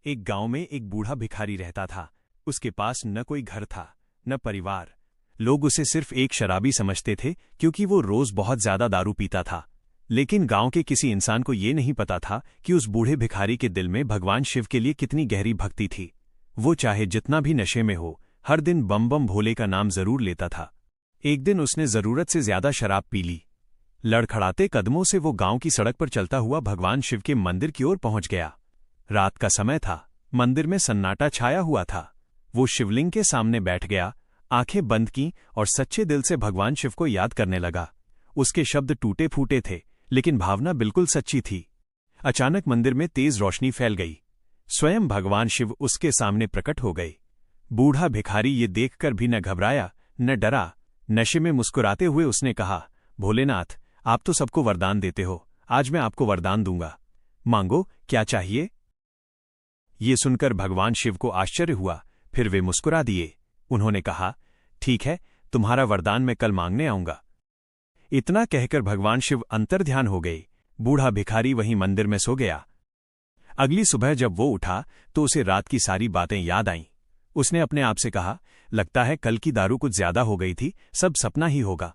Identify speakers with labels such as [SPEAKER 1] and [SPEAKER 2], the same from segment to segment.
[SPEAKER 1] एक गांव में एक बूढ़ा भिखारी रहता था। उसके पास न कोई घर था न परिवार। लोग उसे सिर्फ एक शराबी समझते थे क्योंकि वो रोज बहुत ज्यादा दारू पीता था। लेकिन गांव के किसी इंसान को ये नहीं पता था कि उस बूढ़े भिखारी के दिल में भगवान शिव के लिए कितनी गहरी भक्ति थी। वो चाहे जितना भी नशे में हो, हर दिन बम बम भोले का नाम जरूर लेता था। एक दिन उसने जरूरत से ज्यादा शराब पी ली। लड़खड़ाते कदमों से वो गांव की सड़क पर चलता हुआ भगवान शिव के मंदिर की ओर पहुंच गया। रात का समय था। मंदिर में सन्नाटा छाया हुआ था। वो शिवलिंग के सामने बैठ गया, आंखें बंद की और सच्चे दिल से भगवान शिव को याद करने लगा। उसके शब्द टूटे फूटे थे, लेकिन भावना बिल्कुल सच्ची थी। अचानक मंदिर में तेज रोशनी फैल गई। स्वयं भगवान शिव उसके सामने प्रकट हो गए। बूढ़ा भिखारी ये देखकर भी न घबराया न डरा। नशे में मुस्कुराते हुए उसने कहा, भोलेनाथ, आप तो सबको वरदान देते हो, आज मैं आपको वरदान दूंगा। मांगो, क्या चाहिए? ये सुनकर भगवान शिव को आश्चर्य हुआ। फिर वे मुस्कुरा दिए। उन्होंने कहा, ठीक है, तुम्हारा वरदान मैं कल मांगने आऊंगा। इतना कहकर भगवान शिव अंतर्ध्यान हो गए। बूढ़ा भिखारी वहीं मंदिर में सो गया। अगली सुबह जब वो उठा तो उसे रात की सारी बातें याद आईं। उसने अपने आप से कहा, लगता है कल की दारू कुछ ज्यादा हो गई थी, सब सपना ही होगा।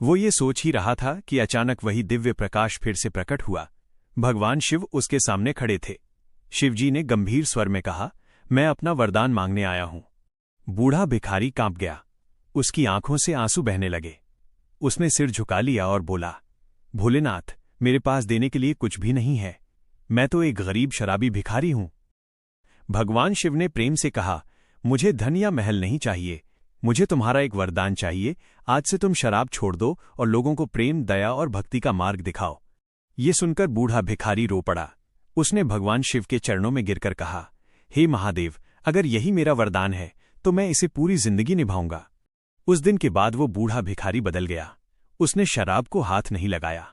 [SPEAKER 1] वो ये सोच ही रहा था कि अचानक वही दिव्य प्रकाश फिर से प्रकट हुआ। भगवान शिव उसके सामने खड़े थे। शिवजी ने गंभीर स्वर में कहा, मैं अपना वरदान मांगने आया हूं। बूढ़ा भिखारी कांप गया। उसकी आंखों से आंसू बहने लगे। उसने सिर झुका लिया और बोला, भोलेनाथ, मेरे पास देने के लिए कुछ भी नहीं है। मैं तो एक गरीब शराबी भिखारी हूं। भगवान शिव ने प्रेम से कहा, मुझे धन या महल नहीं चाहिए, मुझे तुम्हारा एक वरदान चाहिए। आज से तुम शराब छोड़ दो और लोगों को प्रेम, दया और भक्ति का मार्ग दिखाओ। ये सुनकर बूढ़ा भिखारी रो पड़ा। उसने भगवान शिव के चरणों में गिरकर कहा, हे महादेव, अगर यही मेरा वरदान है तो मैं इसे पूरी जिंदगी निभाऊंगा। उस दिन के बाद वो बूढ़ा भिखारी बदल गया। उसने शराब को हाथ नहीं लगाया।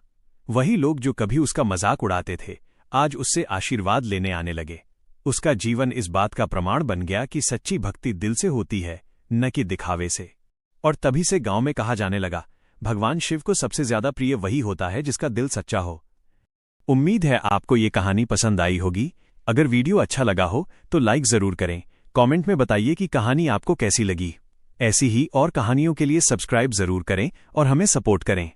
[SPEAKER 1] वही लोग जो कभी उसका मजाक उड़ाते थे, आज उससे आशीर्वाद लेने आने लगे। उसका जीवन इस बात का प्रमाण बन गया कि सच्ची भक्ति दिल से होती है, न कि दिखावे से। और तभी से गांव में कहा जाने लगा, भगवान शिव को सबसे ज्यादा प्रिय वही होता है जिसका दिल सच्चा हो। उम्मीद है आपको ये कहानी पसंद आई होगी। अगर वीडियो अच्छा लगा हो तो लाइक जरूर करें। कमेंट में बताइए कि कहानी आपको कैसी लगी। ऐसी ही और कहानियों के लिए सब्सक्राइब जरूर करें और हमें सपोर्ट करें।